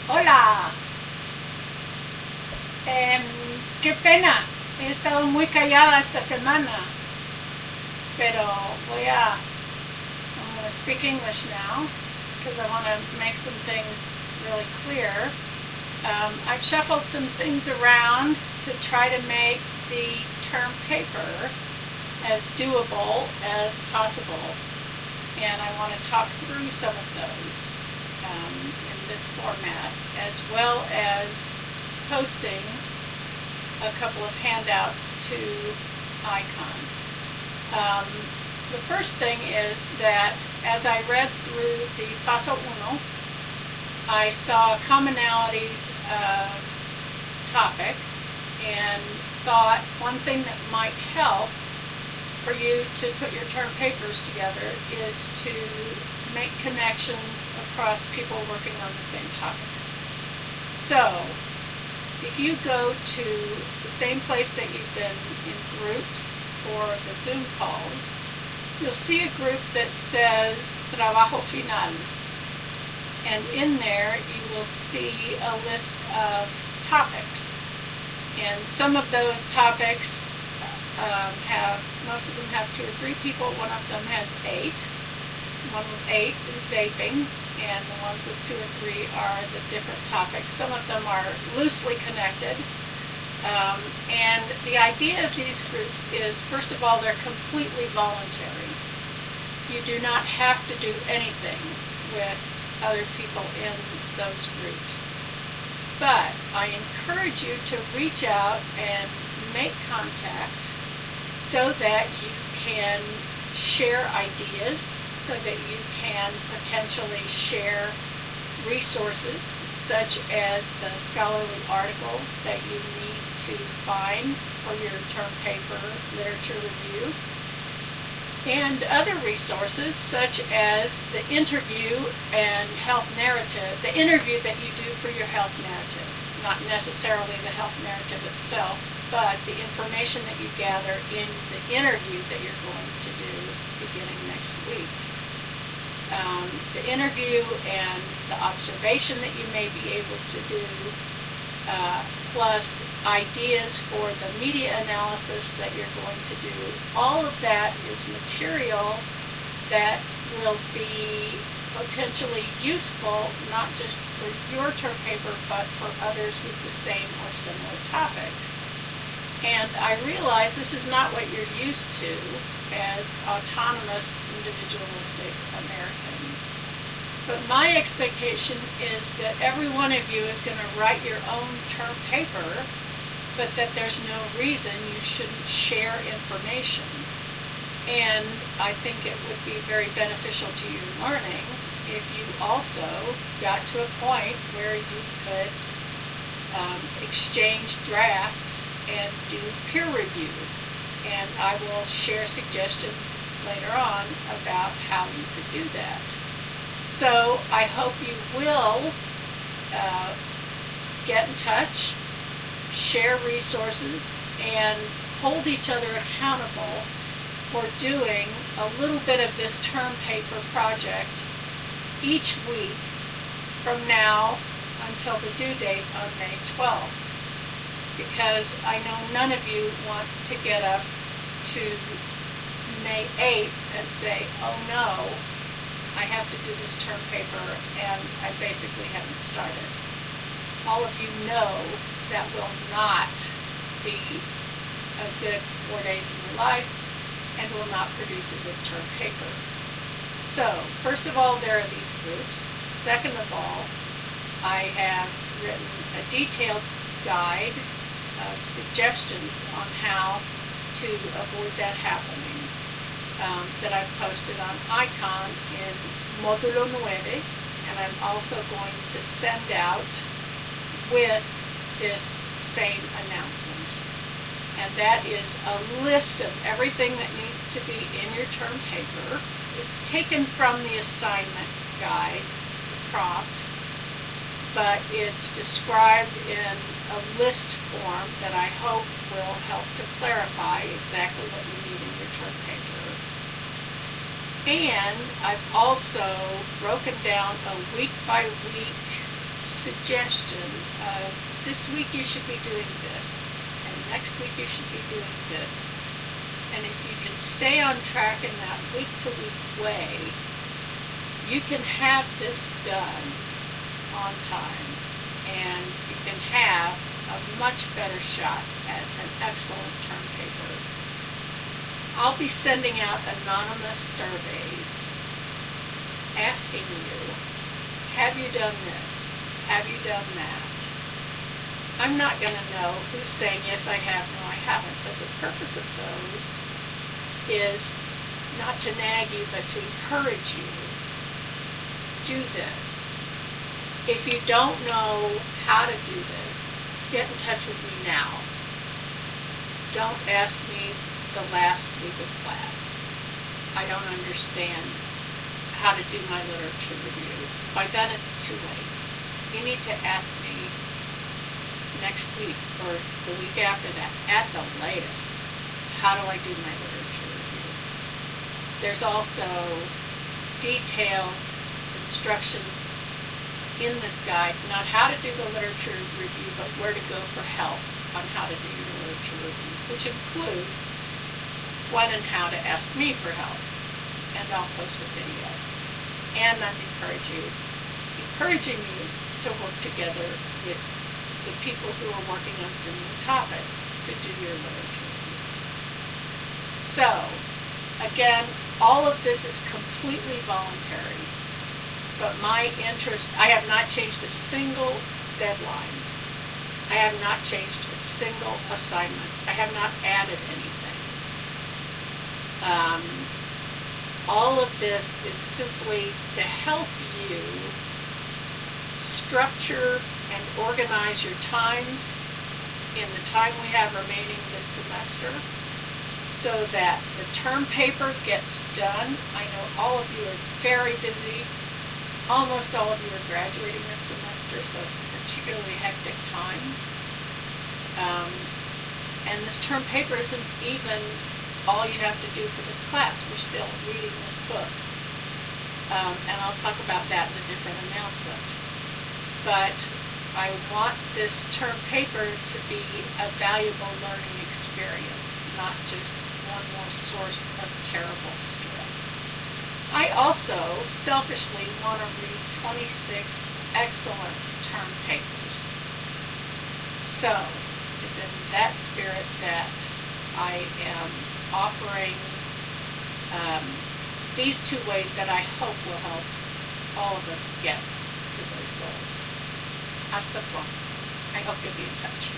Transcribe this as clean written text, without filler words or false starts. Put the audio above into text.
Hola. Qué pena. He estado muy callada esta semana, pero I'm going to speak English now because I want to make some things really clear. I've shuffled some things around to try to make the term paper as doable as possible, and I want to talk through some of those in this format, as well as posting a couple of handouts to Icon. The first thing is that as I read through the Paso Uno, I saw commonalities of topic and thought one thing that might help for you to put your term papers together is to make connections across people working on the same topics. So, if you go to the same place that you've been in groups or the Zoom calls, you'll see a group that says Trabajo Final. And in there you will see a list of topics. And some of those topics most of them have 2 or 3 people, one of them has 8. One with 8 is vaping, and the ones with 2 or 3 are the different topics. Some of them are loosely connected. And the idea of these groups is, first of all, they're completely voluntary. You do not have to do anything with other people in those groups. But I encourage you to reach out and make contact so that you can share ideas, so that you can potentially share resources such as the scholarly articles that you need to find for your term paper literature review, and other resources such as the interview and health narrative, the interview that you do for your health narrative, not necessarily the health narrative itself, but the information that you gather in the interview that you're going to do beginning next week. The interview and the observation that you may be able to do, plus ideas for the media analysis that you're going to do, all of that is material that will be potentially useful not just for your term paper but for others with the same or similar topics. And I realize this is not what you're used to as autonomous, individualistic Americans. But my expectation is that every one of you is going to write your own term paper, but that there's no reason you shouldn't share information. And I think it would be very beneficial to your learning if you also got to a point where you could exchange drafts and do peer review. And I will share suggestions later on about how you could do that. So I hope you will get in touch, share resources, and hold each other accountable for doing a little bit of this term paper project each week from now until the due date on May 12th. Because I know none of you want to get up to May 8th and say, oh no, I have to do this term paper and I basically haven't started. All of you know that will not be a good 4 days of your life and will not produce a good term paper. So, first of all, there are these groups. Second of all, I have written a detailed guide of suggestions on how to avoid that happening that I've posted on Icon in Modulo 9, and I'm also going to send out with this same announcement. And that is a list of everything that needs to be in your term paper. It's taken from the assignment guide, the prompt, but it's described in a list form that I hope will help to clarify exactly what you need in your term paper. And I've also broken down a week-by-week suggestion of this week you should be doing this, and next week you should be doing this. And if you can stay on track in that week-to-week way, you can have this done on time, and you can have a much better shot at an excellent term paper. I'll be sending out anonymous surveys asking you, have you done this? Have you done that? I'm not going to know who's saying, yes, I have, no, I haven't, but the purpose of those is not to nag you, but to encourage you. Do this. If you don't know how to do this, get in touch with me now. Don't ask me the last week of class. I don't understand how to do my literature review. By then it's too late. You need to ask me next week or the week after that, at the latest. How do I do my literature review? There's also detailed instructions in this guide, not how to do the literature review, but where to go for help on how to do your literature review, which includes when and how to ask me for help. And I'll post a video. And I'm encouraging you to work together with the people who are working on similar topics to do your literature review. So, again, all of this is completely voluntary. But my interest, I have not changed a single deadline. I have not changed a single assignment. I have not added anything. All of this is simply to help you structure and organize your time in the time we have remaining this semester so that the term paper gets done. I know all of you are very busy. Almost all of you are graduating this semester, so it's a particularly hectic time. And this term paper isn't even all you have to do for this class. We're still reading this book. And I'll talk about that in a different announcement. But I want this term paper to be a valuable learning experience, not just one more source of terrible stress. I also selfishly want to read 26 excellent term papers. So, it's in that spirit that I am offering these two ways that I hope will help all of us get to those goals. Hasta pronto. I hope you'll be in touch.